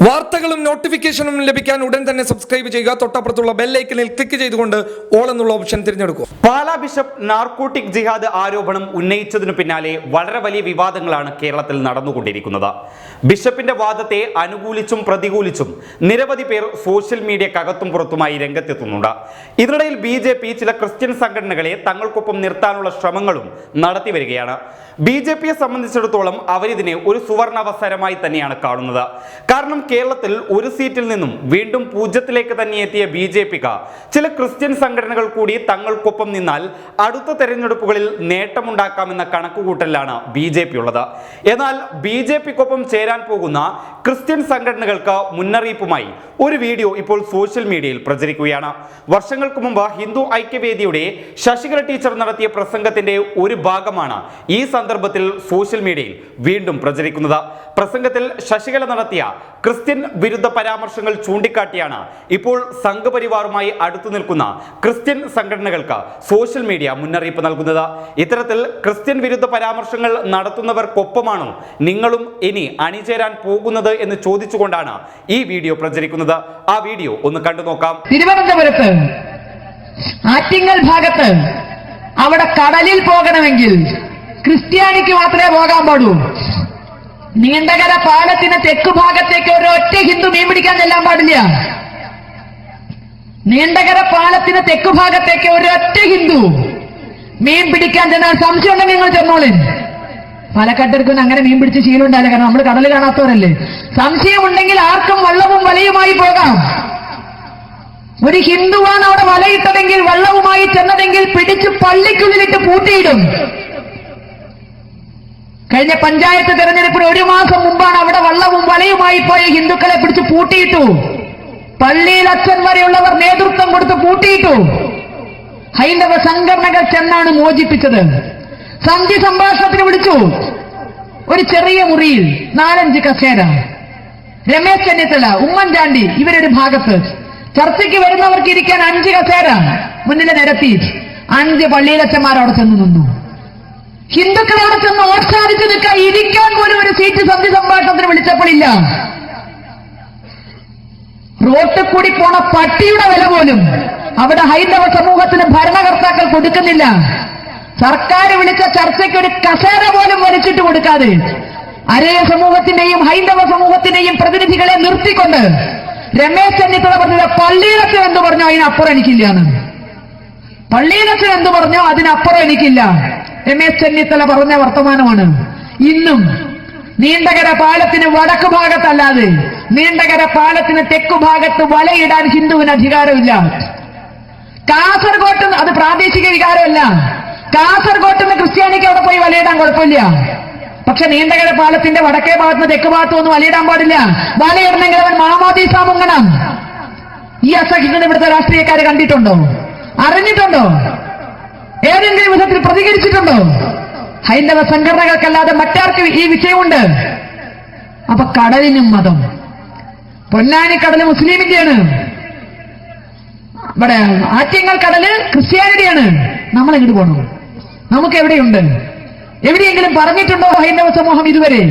വാർത്തകളും നോട്ടിഫിക്കേഷനും ലഭിക്കാൻ ഉടൻ തന്നെ സബ്സ്ക്രൈബ് ചെയ്യുക. തൊട്ടപ്പുറത്തുള്ള ബെൽ ഐക്കണിൽ ക്ലിക്ക് ചെയ്തുകൊണ്ട് ഓൾ എന്നുള്ള ഓപ്ഷൻ തിരഞ്ഞെടുക്കുക. പാലാ ബിഷപ്പ് നാർക്കോട്ടിക് ജിഹാദ് ആരോപണം ഉന്നയിച്ചതിനു പിന്നാലെ വളരെ വലിയ വിവാദങ്ങളാണ് കേരളത്തിൽ നടന്നുകൊണ്ടിരിക്കുന്നത്. ബിഷപ്പിന്റെ വാദത്തെ അനുകൂലിച്ചും പ്രതികൂലിച്ചും നിരവധി പേർ സോഷ്യൽ മീഡിയക്കകത്തും പുറത്തുമായി രംഗത്തെത്തുന്നുണ്ട്. ഇതിനിടയിൽ BJP ചില ക്രിസ്ത്യൻ സംഘടനകളെ തങ്ങൾക്കൊപ്പം നിർത്താനുള്ള ശ്രമങ്ങളും നടത്തി വരികയാണ്. BJPയെ സംബന്ധിച്ചിടത്തോളം അവരിതിനെ ഒരു സുവർണാവസരമായി തന്നെയാണ് കാണുന്നത്. കാരണം കേരളത്തിൽ ഒരു സീറ്റിൽ നിന്നും വീണ്ടും പൂജ്യത്തിലേക്ക് തന്നെ എത്തിയ BJPക്ക് ചില ക്രിസ്ത്യൻ സംഘടനകൾ കൂടി തങ്ങൾക്കൊപ്പം നിന്നാൽ അടുത്ത തെരഞ്ഞെടുപ്പുകളിൽ നേട്ടമുണ്ടാക്കാമെന്ന കണക്കുകൂട്ടലിലാണ് BJP ഉള്ളത്. എന്നാൽ BJPക്കൊപ്പം ചേരാൻ പോകുന്ന ക്രിസ്ത്യൻ സംഘടനകൾക്ക് മുന്നറിയിപ്പുമായി ഒരു വീഡിയോ ഇപ്പോൾ സോഷ്യൽ മീഡിയയിൽ പ്രചരിക്കുകയാണ്. വർഷങ്ങൾക്ക് മുമ്പ് ഹിന്ദു ഐക്യവേദിയുടെ ശശികല ടീച്ചർ നടത്തിയ പ്രസംഗത്തിന്റെ ഒരു ഭാഗമാണ് ഈ സന്ദർഭത്തിൽ സോഷ്യൽ മീഡിയയിൽ വീണ്ടും പ്രചരിക്കുന്നത്. പ്രസംഗത്തിൽ ശശികല നടത്തിയ ക്രിസ്ത്യൻ വിരുദ്ധ പരാമർശങ്ങൾ ചൂണ്ടിക്കാട്ടിയാണ് ഇപ്പോൾ സംഘപരിവാറുമായി അടുത്തു നിൽക്കുന്ന ക്രിസ്ത്യൻ സംഘടനകൾക്ക് സോഷ്യൽ മീഡിയ മുന്നറിയിപ്പ് നൽകുന്നത്. ഇത്തരത്തിൽ ക്രിസ്ത്യൻ വിരുദ്ധ പരാമർശങ്ങൾ നടത്തുന്നവർക്കൊപ്പമാണോ നിങ്ങളും ഇനി അണിചേരാൻ പോകുന്നത് എന്ന് ചോദിച്ചുകൊണ്ടാണ് ഈ വീഡിയോ പ്രചരിക്കുന്നത്. ആ വീഡിയോ ഒന്ന് കണ്ടു നോക്കാം. തിരുവനന്തപുരത്ത് ആറ്റിങ്ങൽ ഭാഗത്ത് അവിടെ കടലിൽ പോകണമെങ്കിൽ ക്രിസ്ത്യാനിക്ക് മാത്രമേ പോകാൻ പാടൂ. നീണ്ടകര പാലത്തിന് തെക്കു ഭാഗത്തേക്ക് ഒരൊറ്റ ഹിന്ദു മീൻ പിടിക്കാൻ ചെല്ലാൻ പാടില്ല. നീണ്ടകര പാലത്തിന് തെക്കു ഭാഗത്തേക്ക് ഒരൊറ്റ ഹിന്ദു മീൻ പിടിക്കാൻ ചെന്നാൽ സംശയം ഉണ്ടെങ്കിൽ നിങ്ങൾ ചെന്നോളിൻ. പാലക്കാട്ടിൽക്കുന്ന അങ്ങനെ മീൻ പിടിച്ച് ശീലം ഉണ്ടാവില്ല, കാരണം നമ്മൾ കടൽ കാണാത്തവരല്ലേ. സംശയമുണ്ടെങ്കിൽ ആർക്കും വള്ളവും വലയുമായി പോകാം. ഒരു ഹിന്ദുവാണ് അവിടെ വലയിട്ടതെങ്കിൽ വള്ളവുമായി ചെന്നതെങ്കിൽ പിടിച്ച് പള്ളിക്കുള്ളിലിട്ട് പൂട്ടിയിടും. കഴിഞ്ഞ പഞ്ചായത്ത് തെരഞ്ഞെടുപ്പിന് 1 മാസം മുമ്പാണ് അവിടെ വള്ളവും വലയുമായി പോയ ഹിന്ദുക്കളെ പിടിച്ച് പൂട്ടിയിട്ടു. പള്ളിയിൽ അച്ഛൻ വരെയുള്ളവർ നേതൃത്വം കൊടുത്ത് പൂട്ടിയിട്ടു. ഹൈന്ദവ സംഘടനകൾ ചെന്നാണ് മോചിപ്പിച്ചത്. സന്ധി സംഭാഷണത്തിന് വിളിച്ചു. ഒരു ചെറിയ മുറിയിൽ 4-5 കസേര, രമേശ് ചെന്നിത്തല, ഉമ്മൻചാണ്ടി ഇവരൊരു ഭാഗത്ത്, ചർച്ചയ്ക്ക് വരുന്നവർക്ക് ഇരിക്കാൻ 5 കസേര മുന്നിൽ നിരത്തി 5 പള്ളിയിലച്ഛന്മാർ അവിടെ ചെന്ന് നിന്നു. ഹിന്ദുക്കൾ അവിടെ ചെന്ന് ഓർച്ചാരിച്ച് നിൽക്കാൻ ഇരിക്കാൻ പോലും ഒരു സീറ്റ് സന്ധി സംഭാഷണത്തിന് വിളിച്ചപ്പോഴില്ല. റോട്ടിൽ കൂടി പോണ പട്ടിയുടെ വില പോലും അവിടെ ഹൈന്ദവ സമൂഹത്തിന് ഭരണകർത്താക്കൾ കൊടുക്കുന്നില്ല. സർക്കാർ വിളിച്ച ചർച്ചയ്ക്ക് ഒരു കസേര പോലും വലിച്ചിട്ട് കൊടുക്കാതെ അരയ സമൂഹത്തിന്റെയും ഹൈന്ദവ സമൂഹത്തിന്റെയും പ്രതിനിധികളെ നിർത്തിക്കൊണ്ട് രമേശ് ചെന്നിത്തല പറഞ്ഞത് പള്ളിയിലച്ഛൻ എന്ത് പറഞ്ഞോ അതിനപ്പുറം എനിക്കില്ലാന്ന്. പള്ളിയിലച്ഛൻ എന്ത് പറഞ്ഞോ അതിനപ്പുറം എനിക്കില്ല. രമേശ് ചെന്നിത്തല പറഞ്ഞ വർത്തമാനമാണ്. ഇന്നും നീണ്ടകര പാലത്തിന് വടക്കു ഭാഗത്തല്ലാതെ നീണ്ടകര പാലത്തിന് തെക്കു ഭാഗത്ത് വലയിടാൻ ഹിന്ദുവിന് അധികാരമില്ല. കാസർഗോട്ട് അത് പ്രാദേശിക വികാരമല്ല. കാസർഗോട്ട് നിന്ന് ക്രിസ്ത്യാനിക്ക് അവിടെ പോയി വലയിടാൻ കുഴപ്പമില്ല. പക്ഷെ നീണ്ടകര പാലത്തിന്റെ വടക്കേ ഭാഗത്ത് തെക്ക് ഭാഗത്തും ഒന്നും വലയിടാൻ പാടില്ല. വലയിടണമെങ്കിൽ അവൻ മാമോദീസ മുങ്ങണം. ഈ അസഹിക്കുന്ന ഇവിടുത്തെ രാഷ്ട്രീയക്കാരെ കണ്ടിട്ടുണ്ടോ? അറിഞ്ഞിട്ടുണ്ടോ? ഏതെങ്കിലും വിധത്തിൽ പ്രതികരിച്ചിട്ടുണ്ടോ? ഹൈന്ദവ സംഘടനകൾക്കല്ലാതെ മറ്റാർക്കും ഈ വിഷയമുണ്ട്. അപ്പൊ കടലിനും മതം. പൊന്നാനി കടല് മുസ്ലിമിന്റെയാണ്, ഇവിടെ ആറ്റിങ്ങൽ കടല് ക്രിസ്ത്യാനിറ്റിയാണ്. നമ്മൾ എങ്ങോട്ട് പോകണം? നമുക്ക് എവിടെയുണ്ട്? എവിടെയെങ്കിലും പറഞ്ഞിട്ടുണ്ടോ ഹൈന്ദവ സമൂഹം ഇതുവരെ?